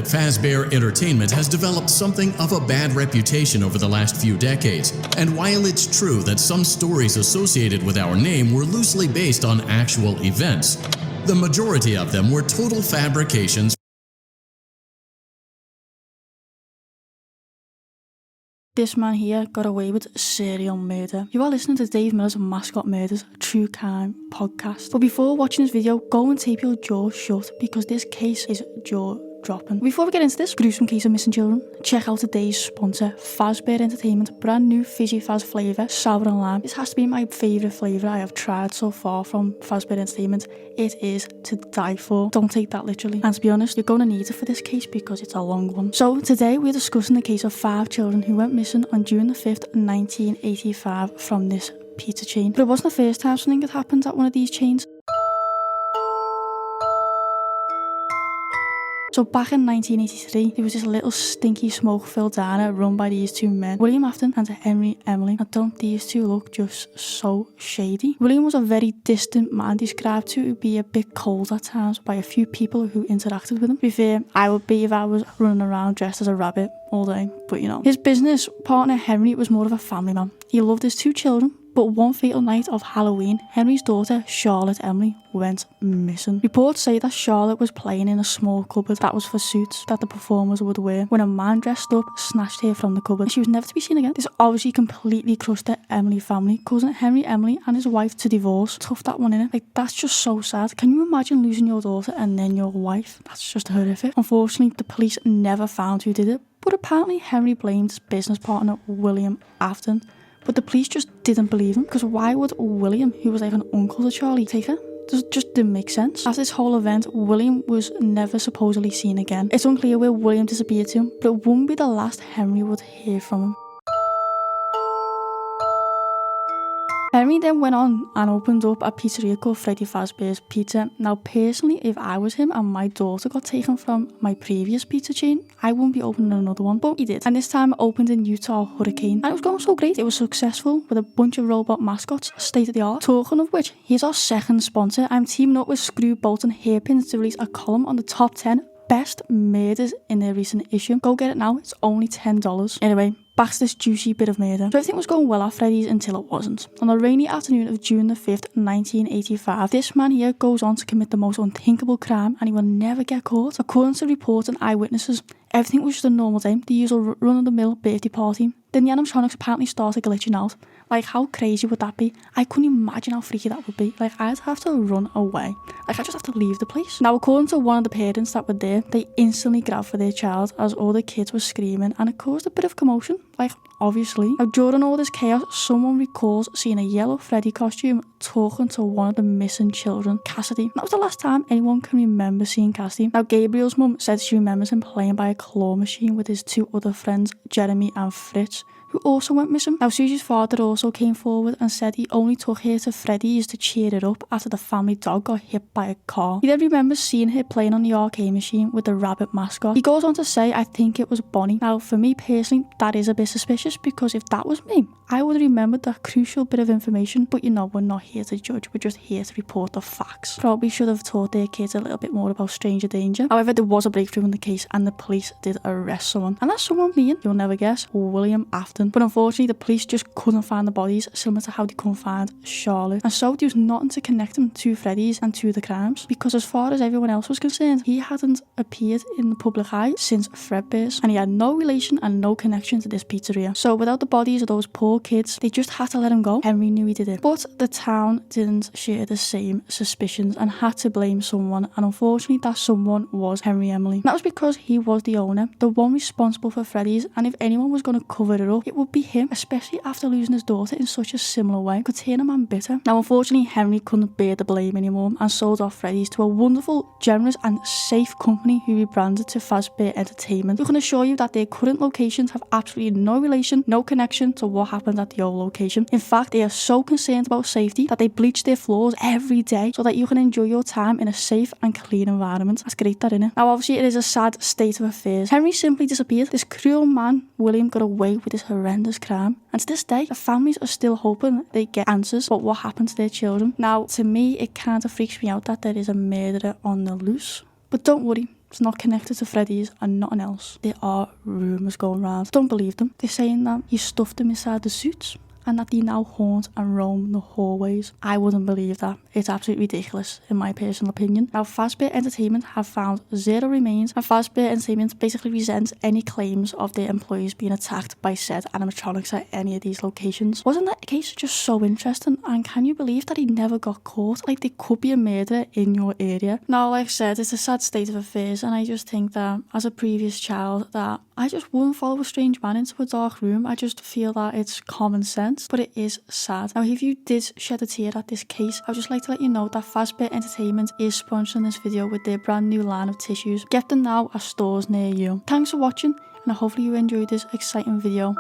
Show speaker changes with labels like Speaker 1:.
Speaker 1: that Fazbear Entertainment has developed something of a bad reputation over the last few decades, and while it's true that some stories associated with our name were loosely based on actual events, the majority of them were total fabrications.
Speaker 2: This man here got away with serial murder. You are listening to Dave Miller's Mascot Murders True Crime podcast. But before watching this video, go and tape your jaw shut because this case is jaw-dropping. Before we get into this gruesome case of missing children, check out today's sponsor, Fazbear Entertainment, brand new Fizzy Faz flavour, sour and lime. This has to be my favourite flavour I have tried so far from Fazbear Entertainment. It is to die for. Don't take that literally. And to be honest, you're going to need it for this case because it's a long one. So today we're discussing the case of 5 children who went missing on June the 5th, 1985 from this pizza chain. But it wasn't the first time something had happened at one of these chains. So back in 1983, there was this little stinky smoke-filled diner run by these 2 men, William Afton and Henry Emily. Now don't these 2 look just so shady? William was a very distant man, described to be a bit cold at times by a few people who interacted with him. To be fair, I would be if I was running around dressed as a rabbit all day, but you know. His business partner Henry was more of a family man. He loved his 2 children, but one fatal night of Halloween, Henry's daughter, Charlotte Emily, went missing. Reports say that Charlotte was playing in a small cupboard that was for suits that the performers would wear when a man dressed up snatched her from the cupboard. She was never to be seen again. This obviously completely crushed the Emily family, causing Henry Emily and his wife to divorce. Tough that one, innit? Like, that's just so sad. Can you imagine losing your daughter and then your wife? That's just horrific. Unfortunately, the police never found who did it, but apparently Henry blamed his business partner, William Afton. But the police just didn't believe him, because why would William, who was like an uncle to Charlie, take her? It just didn't make sense. After this whole event, William was never supposedly seen again. It's unclear where William disappeared to, but it wouldn't be the last Henry would hear from him. Henry then went on and opened up a pizzeria called Freddy Fazbear's Pizza. Now personally, if I was him and my daughter got taken from my previous pizza chain, I wouldn't be opening another one, but he did. And this time it opened in Utah Hurricane, and it was going so great. It was successful with a bunch of robot mascots, state of the art. Talking of which, here's our second sponsor. I'm teaming up with Screw, Bolt and Hairpins to release a column on the top 10 best murders in their recent issue. Go get it now, it's only $10. Anyway, back to this juicy bit of murder. So everything was going well at Freddy's until it wasn't. On a rainy afternoon of June the 5th, 1985, this man here goes on to commit the most unthinkable crime, and he will never get caught. According to reports and eyewitnesses, everything was just a normal day, the usual run-of-the-mill birthday party. Then the animatronics apparently started glitching out. Like, how crazy would that be? I couldn't imagine how freaky that would be. Like, I'd have to run away. Like, I'd just have to leave the place. Now, according to one of the parents that were there, they instantly grabbed for their child as all the kids were screaming, and it caused a bit of commotion. Like, obviously. Now, during all this chaos, someone recalls seeing a yellow Freddy costume talking to one of the missing children, Cassidy. That was the last time anyone can remember seeing Cassidy. Now, Gabriel's mum said she remembers him playing by a claw machine with his 2 other friends, Jeremy and Fritz, who also went missing. Now, Susie's father also came forward and said he only took her to Freddy's to cheer her up after the family dog got hit by a car. He then remembers seeing her playing on the arcade machine with the rabbit mascot. He goes on to say, I think it was Bonnie. Now, for me personally, that is a bit suspicious, because if that was me, I would have remembered that crucial bit of information. But you know, we're not here to judge, we're just here to report the facts. Probably should have taught their kids a little bit more about stranger danger. However, there was a breakthrough in the case, and the police did arrest someone. And that's someone being, you'll never guess, William Afton. But unfortunately, the police just couldn't find the bodies, similar to how they couldn't find Charlotte. And so there was nothing to connect him to Freddy's and to the crimes, because as far as everyone else was concerned, he hadn't appeared in the public eye since Fredbear's, and he had no relation and no connection to this pizzeria. So without the bodies of those poor kids, they just had to let him go. Henry knew he did it, but the town didn't share the same suspicions and had to blame someone, and unfortunately that someone was Henry Emily. And that was because he was the owner, the one responsible for Freddy's, and if anyone was going to cover it up, it would be him, especially after losing his daughter in such a similar way. It could turn a man bitter. Now, unfortunately, Henry couldn't bear the blame anymore and sold off Freddy's to a wonderful, generous and safe company who rebranded to Fazbear Entertainment, who can assure you that their current locations have absolutely no relation, no connection to what happened at the old location. In fact, they are so concerned about safety that they bleach their floors every day so that you can enjoy your time in a safe and clean environment. That's great, that, innit? Now, obviously, it is a sad state of affairs. Henry simply disappeared. This cruel man, William, got away with this horrendous crime, and to this day, the families are still hoping they get answers about what happened to their children. Now, to me, it kind of freaks me out that there is a murderer on the loose. But don't worry, It's not connected to Freddy's and nothing else. There are rumours going around. Don't believe them. They're saying that he stuffed them inside the suits and that they now haunt and roam the hallways. I wouldn't believe that. It's absolutely ridiculous, in my personal opinion. Now, Fazbear Entertainment have found 0 remains, and Fazbear Entertainment basically resents any claims of their employees being attacked by said animatronics at any of these locations. Wasn't that case just so interesting? And can you believe that he never got caught? Like, there could be a murderer in your area. Now, like I said, it's a sad state of affairs, and I just think that as a previous child, that I just wouldn't follow a strange man into a dark room. I just feel that it's common sense, but it is sad. Now, if you did shed a tear at this case, I would just like to let you know that Fazbear Entertainment is sponsoring this video with their brand new line of tissues. Get them now at stores near you. Thanks for watching, and hopefully you enjoyed this exciting video.